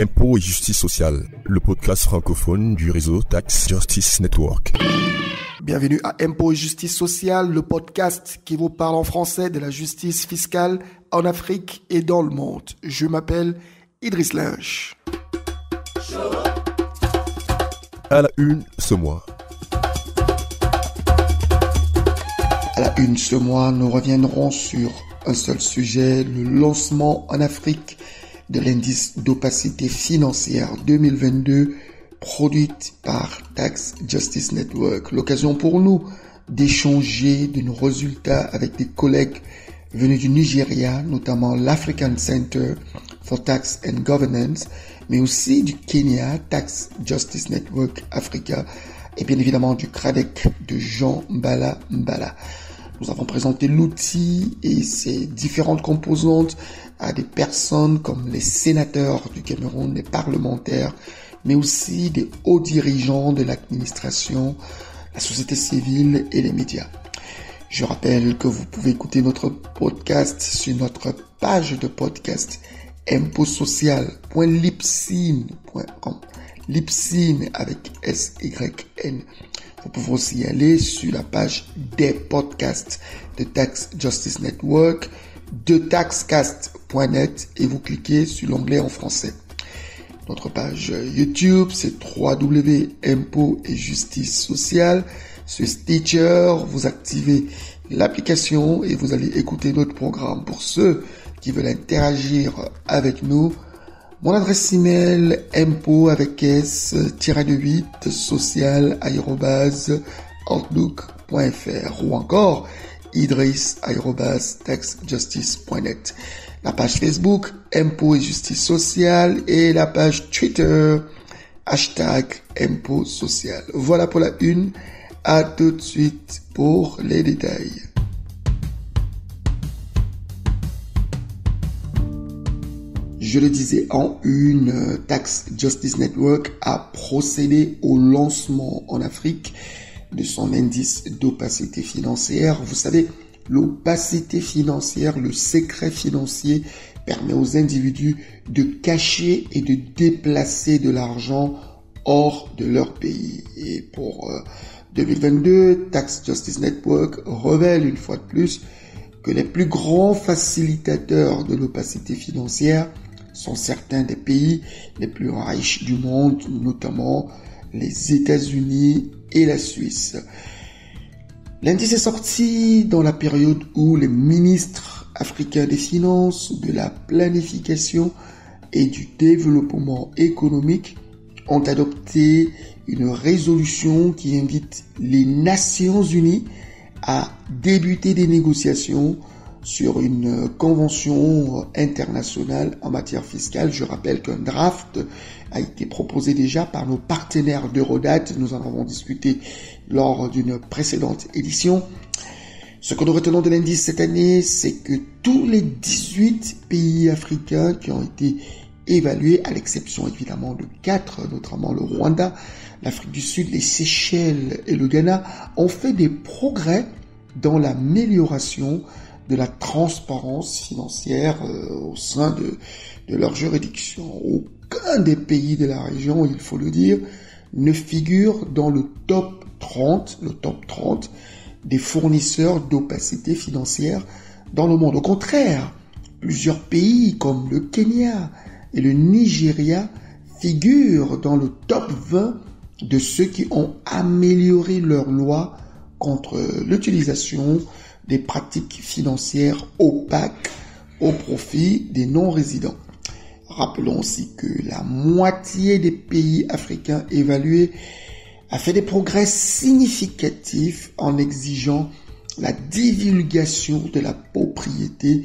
Impôts et justice sociale, le podcast francophone du réseau Tax Justice Network. Bienvenue à Impôts et justice sociale, le podcast qui vous parle en français de la justice fiscale en Afrique et dans le monde. Je m'appelle Idriss Lynch. À la une ce mois. À la une ce mois, nous reviendrons sur un seul sujet, le lancement en Afrique de l'indice d'opacité financière 2022 produite par Tax Justice Network. L'occasion pour nous d'échanger de nos résultats avec des collègues venus du Nigeria, notamment l'African Center for Tax and Governance, mais aussi du Kenya, Tax Justice Network Africa, et bien évidemment du CRADEC de Jean Mbala Mbala. Nous avons présenté l'outil et ses différentes composantes à des personnes comme les sénateurs du Cameroun, les parlementaires, mais aussi des hauts dirigeants de l'administration, la société civile et les médias. Je rappelle que vous pouvez écouter notre podcast sur notre page de podcast impotsocial.libsyn.com. Libsyn avec S-Y-N. Vous pouvez aussi aller sur la page des podcasts de Tax Justice Network, de taxcast.net et vous cliquez sur l'onglet en français. Notre page YouTube, c'est www.impôts et justice sociale. Sur Stitcher, vous activez l'application et vous allez écouter notre programme. Pour ceux qui veulent interagir avec nous, mon adresse email impôts avec s-8 social@outlook.fr ou encore idriss@taxjustice.net. La page Facebook Impôts et justice sociale et la page Twitter #impôts social. Voilà pour la une. À tout de suite pour les détails. Je le disais en une, Tax Justice Network a procédé au lancement en Afrique de son indice d'opacité financière. Vous savez, l'opacité financière, le secret financier permet aux individus de cacher et de déplacer de l'argent hors de leur pays. Et pour 2022, Tax Justice Network révèle une fois de plus que les plus grands facilitateurs de l'opacité financière sont certains des pays les plus riches du monde, notamment les États-Unis et la Suisse. L'indice est sorti dans la période où les ministres africains des Finances, de la Planification et du Développement économique ont adopté une résolution qui invite les Nations Unies à débuter des négociations sur une convention internationale en matière fiscale. Je rappelle qu'un draft a été proposé déjà par nos partenaires d'Eurodat. Nous en avons discuté lors d'une précédente édition. Ce que nous retenons de l'indice cette année, c'est que tous les 18 pays africains qui ont été évalués, à l'exception évidemment de 4, notamment le Rwanda, l'Afrique du Sud, les Seychelles et le Ghana, ont fait des progrès dans l'amélioration de la transparence financière au sein de leur juridiction. Aucun des pays de la région, il faut le dire, ne figure dans le top 30 des fournisseurs d'opacité financière dans le monde. Au contraire, plusieurs pays comme le Kenya et le Nigeria figurent dans le top 20 de ceux qui ont amélioré leurs lois contre l'utilisation des pratiques financières opaques au profit des non-résidents. Rappelons aussi que la moitié des pays africains évalués a fait des progrès significatifs en exigeant la divulgation de la propriété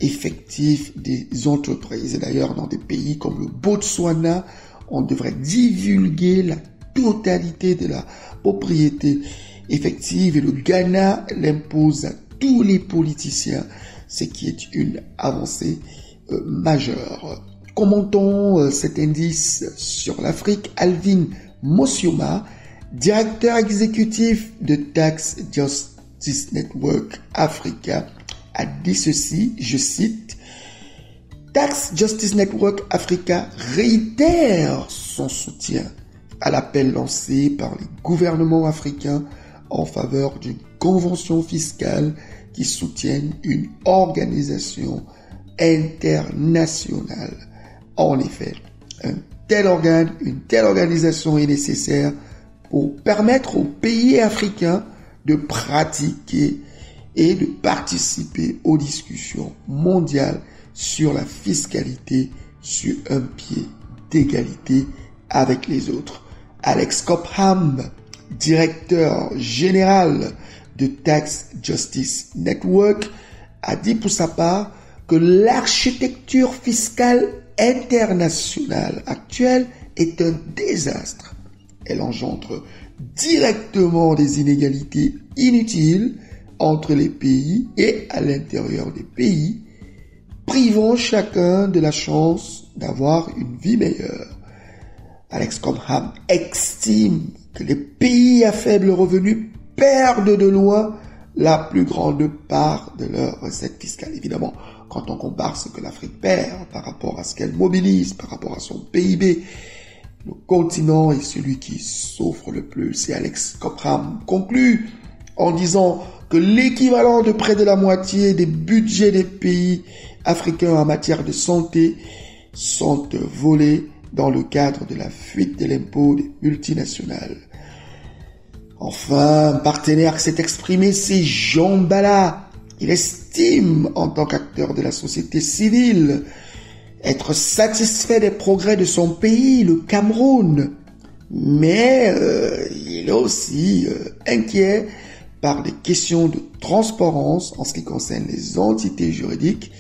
effective des entreprises. Et d'ailleurs, dans des pays comme le Botswana, on devrait divulguer la totalité de la propriété effective et le Ghana l'impose à tous les politiciens, ce qui est une avancée majeure. Commentons cet indice sur l'Afrique. Alvin Mosioma, directeur exécutif de Tax Justice Network Africa, a dit ceci, je cite, Tax Justice Network Africa réitère son soutien à l'appel lancé par les gouvernements africains en faveur d'une convention fiscale qui soutienne une organisation internationale. En effet, une telle organisation est nécessaire pour permettre aux pays africains de pratiquer et de participer aux discussions mondiales sur la fiscalité sur un pied d'égalité avec les autres. Alex Copham, directeur général de Tax Justice Network, a dit pour sa part que l'architecture fiscale internationale actuelle est un désastre. Elle engendre directement des inégalités inutiles entre les pays et à l'intérieur des pays, privant chacun de la chance d'avoir une vie meilleure. Alex Copham estime que les pays à faible revenu perdent de loin la plus grande part de leurs recettes fiscales. Évidemment, quand on compare ce que l'Afrique perd par rapport à ce qu'elle mobilise, par rapport à son PIB, le continent est celui qui souffre le plus. Et Alex Copham conclut en disant que l'équivalent de près de la moitié des budgets des pays africains en matière de santé sont volés dans le cadre de la fuite de l'impôt des multinationales. Enfin, un partenaire qui s'est exprimé, c'est Jean Bala. Il estime, en tant qu'acteur de la société civile, être satisfait des progrès de son pays, le Cameroun. Mais il est aussi inquiet par des questions de transparence en ce qui concerne les entités juridiques.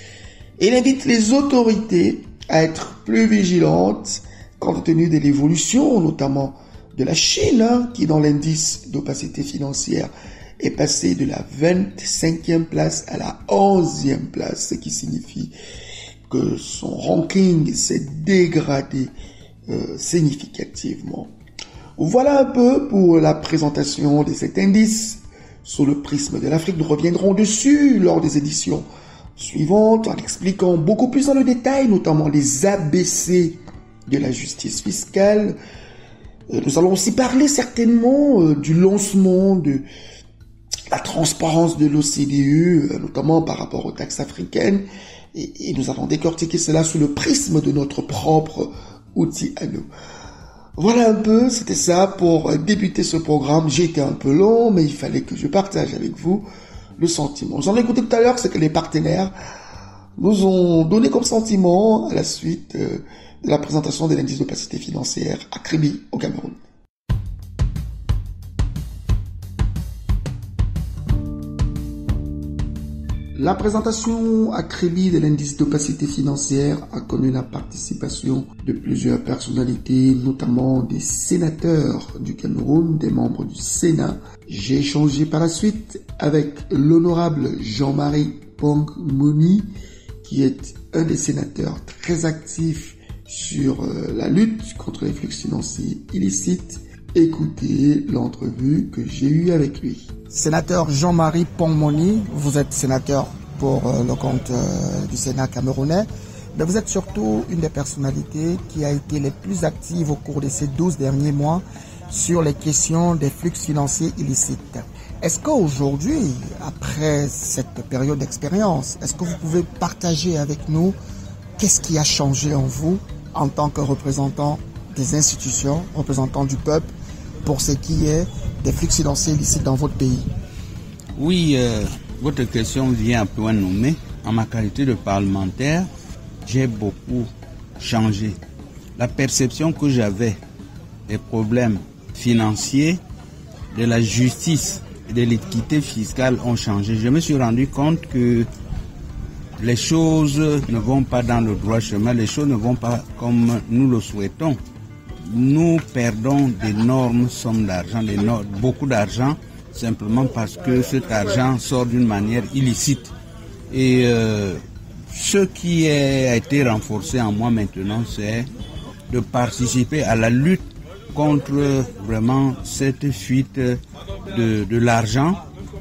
Et il invite les autorités à être plus vigilantes compte tenu de l'évolution, notamment de la Chine, qui dans l'indice d'opacité financière est passé de la 25e place à la 11e place, ce qui signifie que son ranking s'est dégradé significativement. Voilà un peu pour la présentation de cet indice sous le prisme de l'Afrique. Nous reviendrons dessus lors des éditions suivantes en expliquant beaucoup plus dans le détail, notamment les ABC de la justice fiscale. Nous allons aussi parler certainement du lancement de la transparence de l'OCDE, notamment par rapport aux taxes africaines, et nous allons décortiquer cela sous le prisme de notre propre outil à nous. Voilà un peu, c'était ça pour débuter ce programme. J'ai été un peu long, mais il fallait que je partage avec vous le sentiment. J'en ai écouté tout à l'heure, c'est que les partenaires nous ont donné comme sentiment à la suite de la présentation de l'indice d'opacité financière à Kribi au Cameroun. La présentation à Kribi de l'indice d'opacité financière a connu la participation de plusieurs personnalités, notamment des sénateurs du Cameroun, des membres du Sénat. J'ai échangé par la suite avec l'honorable Jean-Marie Pong-Moni, qui est un des sénateurs très actifs sur la lutte contre les flux financiers illicites. Écoutez l'entrevue que j'ai eue avec lui. Sénateur Jean-Marie Pong-Moni, vous êtes sénateur pour le compte du Sénat camerounais, mais vous êtes surtout une des personnalités qui a été les plus actives au cours de ces 12 derniers mois sur les questions des flux financiers illicites. Est-ce qu'aujourd'hui, après cette période d'expérience, est-ce que vous pouvez partager avec nous qu'est-ce qui a changé en vous en tant que représentant des institutions, représentant du peuple, pour ce qui est des flux financiers illicites dans votre pays? Oui, votre question vient à point nommé. En ma qualité de parlementaire, j'ai beaucoup changé. La perception que j'avais des problèmes financiers, de la justice et de l'équité fiscale ont changé. Je me suis rendu compte que les choses ne vont pas dans le droit chemin, les choses ne vont pas comme nous le souhaitons. Nous perdons d'énormes sommes d'argent, beaucoup d'argent, simplement parce que cet argent sort d'une manière illicite. Et ce qui a été renforcé en moi maintenant, c'est de participer à la lutte contre vraiment cette fuite de l'argent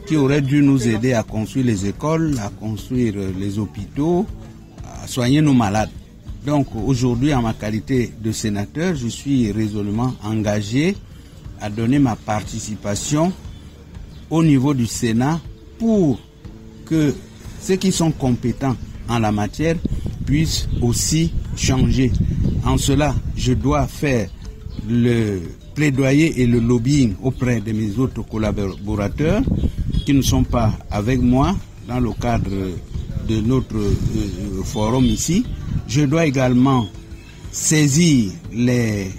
qui aurait dû nous aider à construire les écoles, à construire les hôpitaux, soigner nos malades. Donc aujourd'hui, en ma qualité de sénateur, je suis résolument engagé à donner ma participation au niveau du Sénat pour que ceux qui sont compétents en la matière puissent aussi changer. En cela, je dois faire le plaidoyer et le lobbying auprès de mes autres collaborateurs qui ne sont pas avec moi dans le cadre de notre forum ici. Je dois également saisir les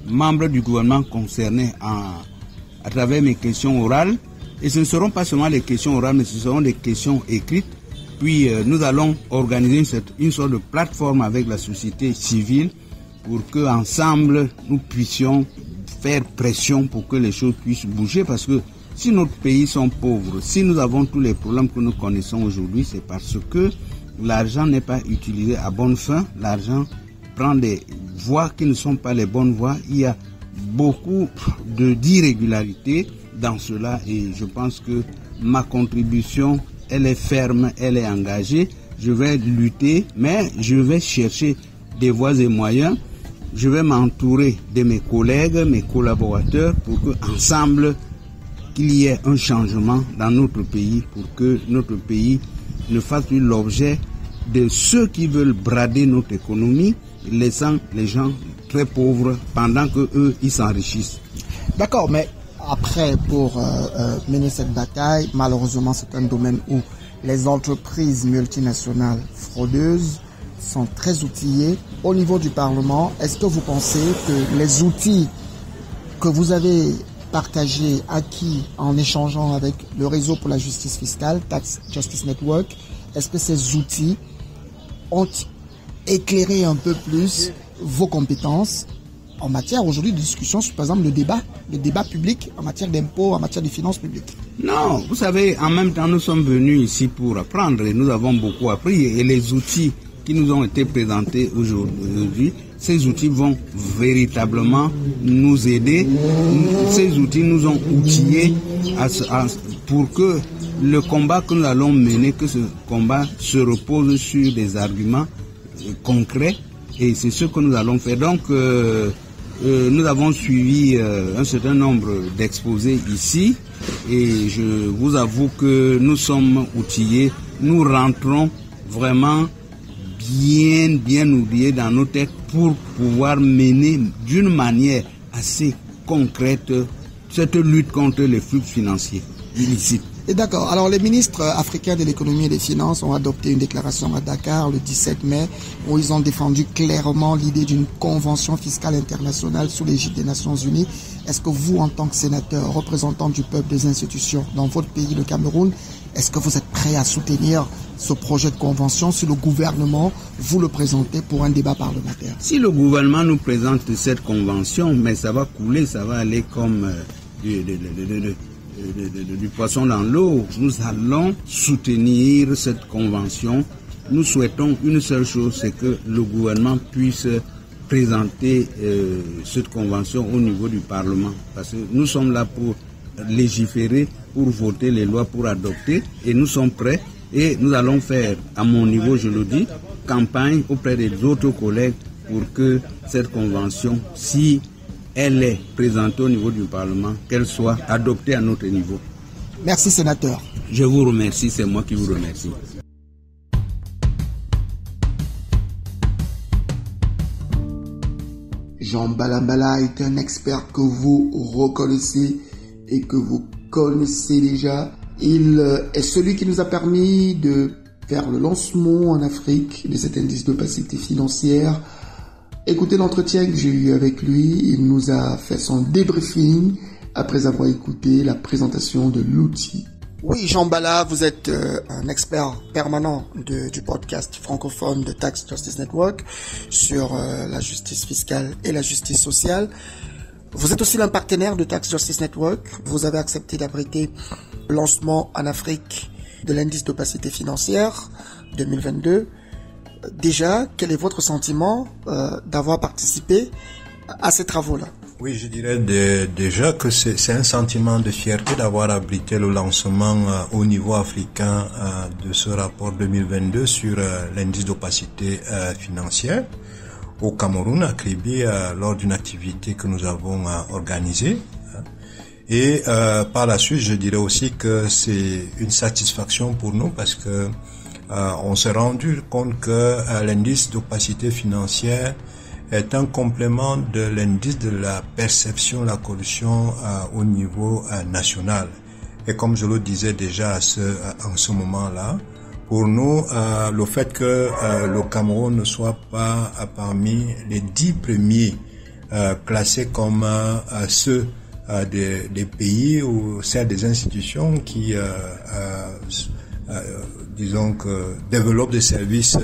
membres du gouvernement concernés à travers mes questions orales. Et ce ne seront pas seulement les questions orales, mais ce seront des questions écrites. Puis nous allons organiser une sorte de plateforme avec la société civile pour qu'ensemble nous puissions faire pression pour que les choses puissent bouger. Parce que si notre pays sont pauvres, si nous avons tous les problèmes que nous connaissons aujourd'hui, c'est parce que l'argent n'est pas utilisé à bonne fin. L'argent prend des voies qui ne sont pas les bonnes voies. Il y a beaucoup d'irrégularités dans cela et je pense que ma contribution, elle est ferme, elle est engagée. Je vais lutter, mais je vais chercher des voies et moyens. Je vais m'entourer de mes collègues, mes collaborateurs pour qu'ensemble, qu'il y ait un changement dans notre pays pour que notre pays ne fasse plus l'objet de ceux qui veulent brader notre économie, laissant les gens très pauvres pendant que eux ils s'enrichissent. D'accord, mais après, pour mener cette bataille, malheureusement, c'est un domaine où les entreprises multinationales fraudeuses sont très outillées. Au niveau du Parlement, est-ce que vous pensez que les outils que vous avez partagés, acquis en échangeant avec le réseau pour la justice fiscale, Tax Justice Network, est-ce que ces outils ont éclairé un peu plus vos compétences en matière aujourd'hui de discussion sur, par exemple, le débat public en matière d'impôts, en matière de finances publiques? Non, vous savez, en même temps, nous sommes venus ici pour apprendre et nous avons beaucoup appris et les outils qui nous ont été présentés aujourd'hui, ces outils vont véritablement nous aider. Ces outils nous ont outillés pour que le combat que nous allons mener, que ce combat se repose sur des arguments concrets et c'est ce que nous allons faire. Donc, nous avons suivi un certain nombre d'exposés ici et je vous avoue que nous sommes outillés. Nous rentrons vraiment bien oubliés dans nos têtes pour pouvoir mener d'une manière assez concrète cette lutte contre les flux financiers illicites. Et d'accord. Alors, les ministres africains de l'économie et des finances ont adopté une déclaration à Dakar le 17 mai où ils ont défendu clairement l'idée d'une convention fiscale internationale sous l'égide des Nations Unies. Est-ce que vous, en tant que sénateur, représentant du peuple des institutions dans votre pays, le Cameroun, est-ce que vous êtes prêt à soutenir ce projet de convention si le gouvernement vous le présentez pour un débat parlementaire? Si le gouvernement nous présente cette convention, mais ça va couler, ça va aller comme du poisson dans l'eau. Nous allons soutenir cette convention. Nous souhaitons une seule chose, c'est que le gouvernement puisse présenter cette convention au niveau du Parlement. Parce que nous sommes là pour légiférer, pour voter les lois, pour adopter. Et nous sommes prêts. Et nous allons faire, à mon niveau, je le dis, campagne auprès des autres collègues pour que cette convention, si elle est présentée au niveau du Parlement, qu'elle soit adoptée à notre niveau. Merci, sénateur. Je vous remercie, c'est moi qui vous remercie. Jean Balambala est un expert que vous reconnaissez et que vous connaissez déjà. Il est celui qui nous a permis de faire le lancement en Afrique de cet indice d'opacité financière. Écoutez l'entretien que j'ai eu avec lui. Il nous a fait son débriefing après avoir écouté la présentation de l'outil. Oui, Jean Bala, vous êtes un expert permanent du podcast francophone de Tax Justice Network sur la justice fiscale et la justice sociale. Vous êtes aussi l'un partenaire de Tax Justice Network. Vous avez accepté d'abriter le lancement en Afrique de l'indice d'opacité financière 2022. Déjà, quel est votre sentiment d'avoir participé à ces travaux-là? Oui, je dirais déjà que c'est un sentiment de fierté d'avoir abrité le lancement au niveau africain de ce rapport 2022 sur l'indice d'opacité financière au Cameroun, à Kribi, lors d'une activité que nous avons organisée. Et par la suite, je dirais aussi que c'est une satisfaction pour nous parce que on s'est rendu compte que l'indice d'opacité financière est un complément de l'indice de la perception de la corruption au niveau national. Et comme je le disais déjà en ce moment-là, pour nous, le fait que le Cameroun ne soit pas parmi les 10 premiers classés comme ceux des pays ou celles des institutions qui, disons que développent des services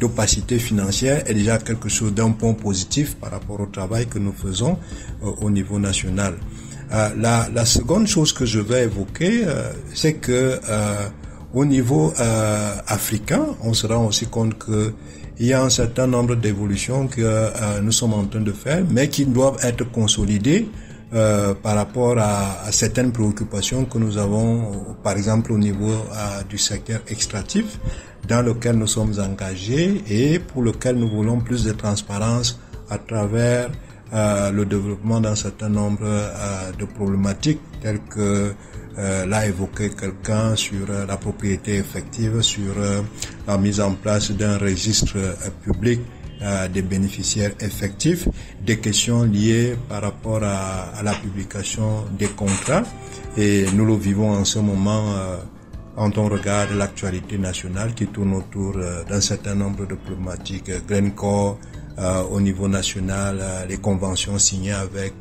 d'opacité financière est déjà quelque chose d'un point positif par rapport au travail que nous faisons au niveau national. La seconde chose que je vais évoquer, c'est que au niveau africain, on se rend aussi compte que il y a un certain nombre d'évolutions que nous sommes en train de faire, mais qui doivent être consolidées par rapport à certaines préoccupations que nous avons, par exemple au niveau du secteur extractif, dans lequel nous sommes engagés et pour lequel nous voulons plus de transparence à travers le développement d'un certain nombre de problématiques telles que l'a évoqué quelqu'un sur la propriété effective, sur la mise en place d'un registre public des bénéficiaires effectifs, des questions liées par rapport à la publication des contrats. Et nous le vivons en ce moment quand on regarde l'actualité nationale qui tourne autour d'un certain nombre de problématiques. Glencore, au niveau national, les conventions signées avec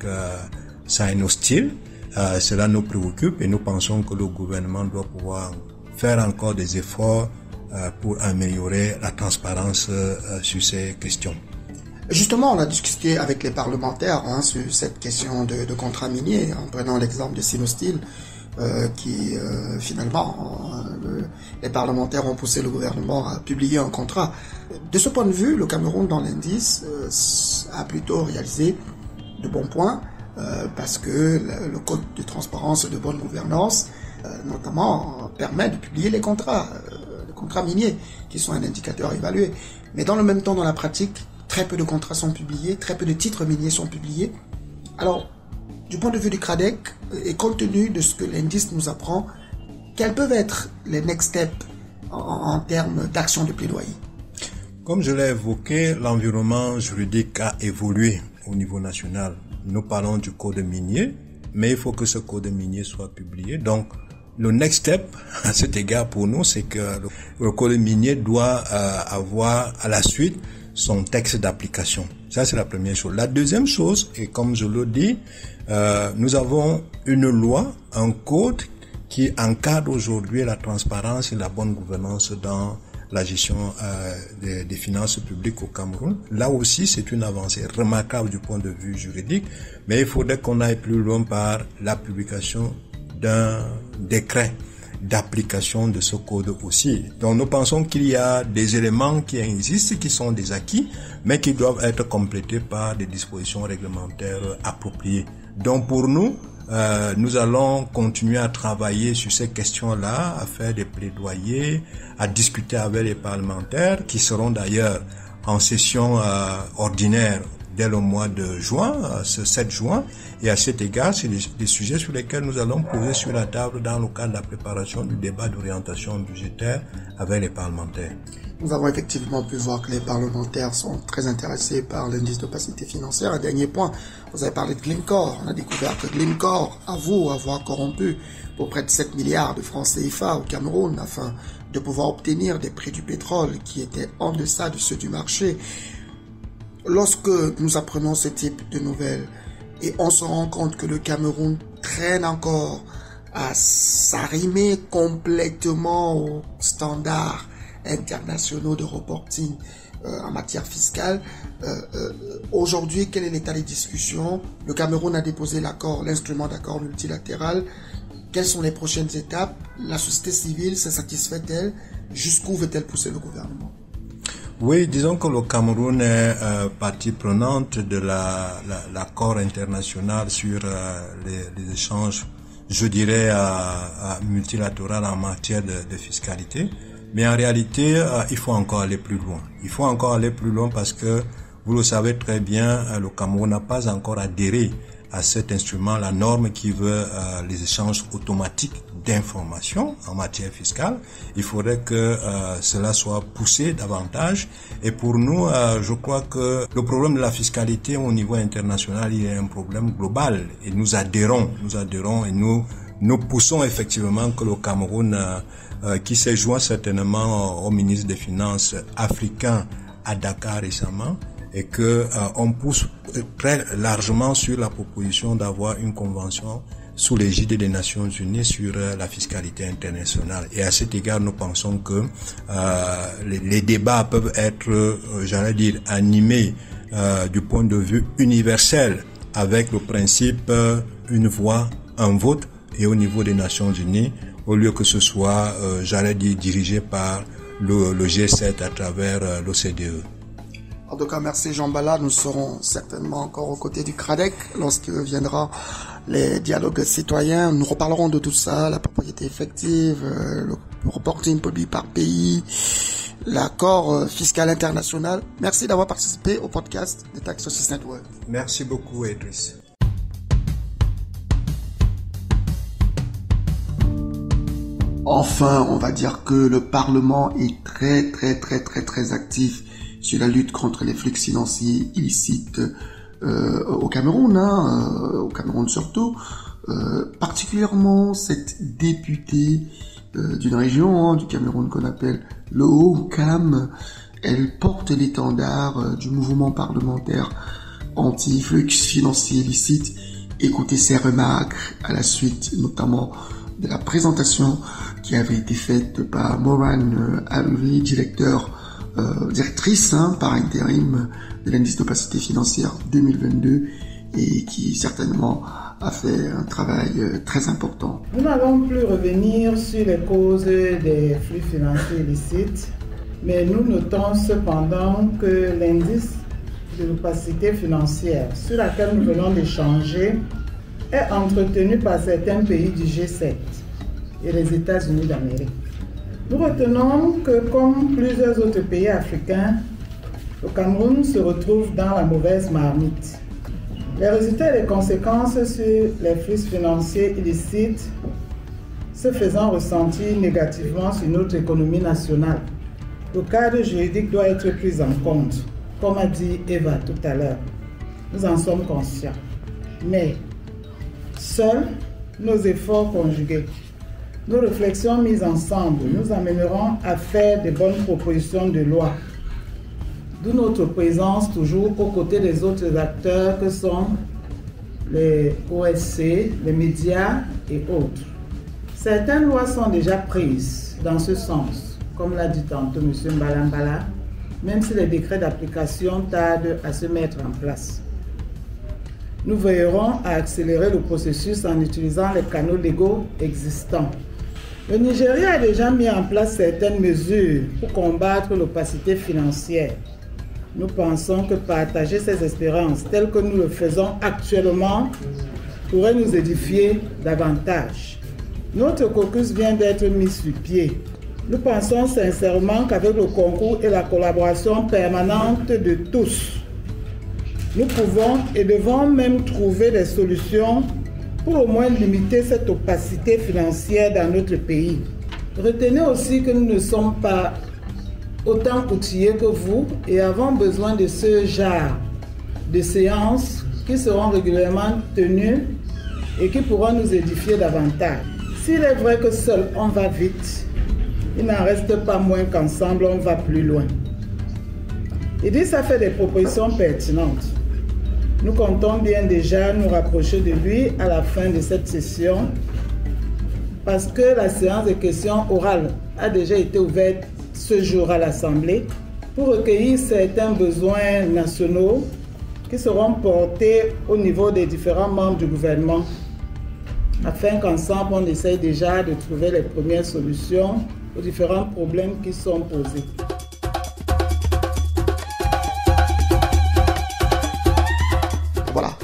Sinosteel, cela nous préoccupe et nous pensons que le gouvernement doit pouvoir faire encore des efforts pour améliorer la transparence sur ces questions. Justement, on a discuté avec les parlementaires sur cette question de contrats miniers, en prenant l'exemple de Sinosteel, qui finalement, les parlementaires ont poussé le gouvernement à publier un contrat. De ce point de vue, le Cameroun dans l'indice a plutôt réalisé de bons points, parce que le code de transparence et de bonne gouvernance, notamment, permet de publier les contrats miniers, qui sont un indicateur évalué. Mais dans le même temps, dans la pratique, très peu de contrats sont publiés, très peu de titres miniers sont publiés. Alors, du point de vue du CRADEC, et compte tenu de ce que l'indice nous apprend, quels peuvent être les next steps en termes d'action de plaidoyer? Comme je l'ai évoqué, l'environnement juridique a évolué au niveau national. Nous parlons du code minier, mais il faut que ce code minier soit publié. Donc, le next step, à cet égard pour nous, c'est que le code minier doit avoir à la suite son texte d'application. Ça, c'est la première chose. La deuxième chose, et comme je le dis, nous avons une loi, un code qui encadre aujourd'hui la transparence et la bonne gouvernance dans la gestion des finances publiques au Cameroun. Là aussi, c'est une avancée remarquable du point de vue juridique, mais il faudrait qu'on aille plus loin par la publication d'un décret d'application de ce code aussi. Donc nous pensons qu'il y a des éléments qui existent, qui sont des acquis, mais qui doivent être complétés par des dispositions réglementaires appropriées. Donc pour nous, nous allons continuer à travailler sur ces questions-là, à faire des plaidoyers, à discuter avec les parlementaires, qui seront d'ailleurs en session ordinaire dès le mois de juin, ce 7 juin, et à cet égard, c'est des sujets sur lesquels nous allons poser sur la table dans le cadre de la préparation du débat d'orientation budgétaire avec les parlementaires. Nous avons effectivement pu voir que les parlementaires sont très intéressés par l'indice d'opacité financière. Un dernier point, vous avez parlé de Glencore. On a découvert que Glencore avoue avoir corrompu pour près de 7 milliards de francs CFA au Cameroun afin de pouvoir obtenir des prix du pétrole qui étaient en deçà de ceux du marché. Lorsque nous apprenons ce type de nouvelles et on se rend compte que le Cameroun traîne encore à s'arrimer complètement aux standards internationaux de reporting en matière fiscale, aujourd'hui, quel est l'état des discussions? Le Cameroun a déposé l'instrument d'accord multilatéral. Quelles sont les prochaines étapes? La société civile se satisfait-elle? Jusqu'où veut-elle pousser le gouvernement? Oui, disons que le Cameroun est partie prenante de l'accord international sur les échanges, je dirais, multilatéraux en matière de fiscalité. Mais en réalité, il faut encore aller plus loin. Il faut encore aller plus loin parce que, vous le savez très bien, le Cameroun n'a pas encore adhéré à cet instrument, la norme qui veut les échanges automatiques d'informations en matière fiscale. Il faudrait que cela soit poussé davantage. Et pour nous, je crois que le problème de la fiscalité au niveau international, il est un problème global. Et nous adhérons et nous poussons effectivement que le Cameroun, qui s'est joint certainement au ministre des Finances africain à Dakar récemment, et que on pousse très largement sur la proposition d'avoir une convention sous l'égide des Nations Unies sur la fiscalité internationale. Et à cet égard, nous pensons que les débats peuvent être, j'allais dire, animés du point de vue universel, avec le principe une voix, un vote, et au niveau des Nations Unies, au lieu que ce soit, j'allais dire, dirigé par le G7 à travers l'OCDE. En tout cas, merci Jean Bala. Nous serons certainement encore aux côtés du CRADEC lorsque viendra les dialogues citoyens. Nous reparlerons de tout ça, la propriété effective, le reporting public par pays, l'accord fiscal international. Merci d'avoir participé au podcast de Tax Justice Network. Merci beaucoup, Idriss. Enfin, on va dire que le Parlement est très actif sur la lutte contre les flux financiers illicites au Cameroun, au Cameroun surtout, particulièrement cette députée d'une région du Cameroun qu'on appelle le Haut-Cam. Elle porte l'étendard du mouvement parlementaire anti-flux financiers illicites. Écoutez ses remarques à la suite notamment de la présentation qui avait été faite par Moran Alvi, directrice par intérim de l'indice d'opacité financière 2022 et qui certainement a fait un travail très important. Nous n'allons plus revenir sur les causes des flux financiers illicites, mais nous notons cependant que l'indice de l'opacité financière sur laquelle nous venons d'échanger est entretenu par certains pays du G7 et les États-Unis d'Amérique. Nous retenons que, comme plusieurs autres pays africains, le Cameroun se retrouve dans la mauvaise marmite. Les résultats et les conséquences sur les flux financiers illicites se faisant ressentir négativement sur notre économie nationale. Le cadre juridique doit être pris en compte, comme a dit Eva tout à l'heure. Nous en sommes conscients. Mais seuls nos efforts conjugués, nos réflexions mises ensemble nous amèneront à faire de bonnes propositions de loi. D'où notre présence toujours aux côtés des autres acteurs que sont les OSC, les médias et autres. Certaines lois sont déjà prises dans ce sens, comme l'a dit tantôt M. Mbalambala, même si les décrets d'application tardent à se mettre en place. Nous veillerons à accélérer le processus en utilisant les canaux légaux existants. Le Nigeria a déjà mis en place certaines mesures pour combattre l'opacité financière. Nous pensons que partager ces espérances telles que nous le faisons actuellement pourrait nous édifier davantage. Notre caucus vient d'être mis sur pied. Nous pensons sincèrement qu'avec le concours et la collaboration permanente de tous, nous pouvons et devons même trouver des solutions pour au moins limiter cette opacité financière dans notre pays. Retenez aussi que nous ne sommes pas autant outillés que vous et avons besoin de ce genre de séances qui seront régulièrement tenues et qui pourront nous édifier davantage. S'il est vrai que seul on va vite, il n'en reste pas moins qu'ensemble on va plus loin. Idriss a fait des propositions pertinentes. Nous comptons bien déjà nous rapprocher de lui à la fin de cette session parce que la séance de questions orales a déjà été ouverte ce jour à l'Assemblée pour recueillir certains besoins nationaux qui seront portés au niveau des différents membres du gouvernement afin qu'ensemble on essaye déjà de trouver les premières solutions aux différents problèmes qui sont posés.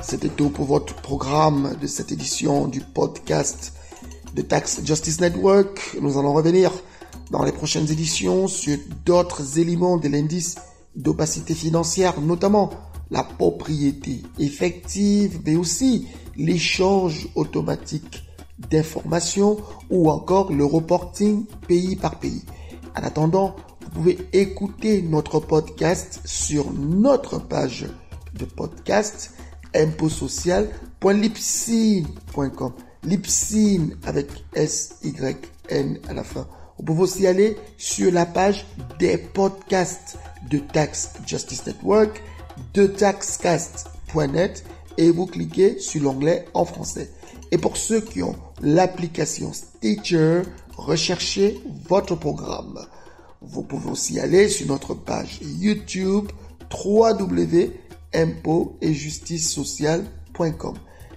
c'était tout pour votre programme de cette édition du podcast de Tax Justice Network. Nous allons revenir dans les prochaines éditions sur d'autres éléments de l'indice d'opacité financière, notamment la propriété effective, mais aussi l'échange automatique d'informations ou encore le reporting pays par pays. En attendant, vous pouvez écouter notre podcast sur notre page de podcast impotsocial.lipsyn.com. Lipsyn avec S-Y-N à la fin. Vous pouvez aussi aller sur la page des podcasts de Tax Justice Network, de taxcast.net et vous cliquez sur l'onglet en français. Et pour ceux qui ont l'application Stitcher, recherchez votre programme. Vous pouvez aussi aller sur notre page YouTube www.impotetjusticesociale.com.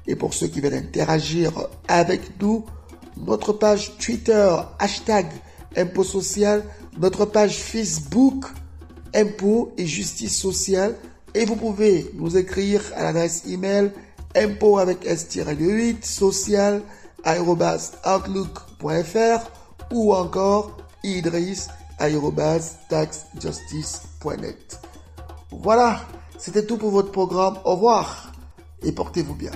Et pour ceux qui veulent interagir avec nous, notre page Twitter, #ImpoSocial, notre page Facebook, Impôt et Justice Sociale. Et vous pouvez nous écrire à l'adresse email impôt avec s-8 social@outlook.fr ou encore idris@taxjustice.net. Voilà, c'était tout pour votre programme. Au revoir et portez-vous bien.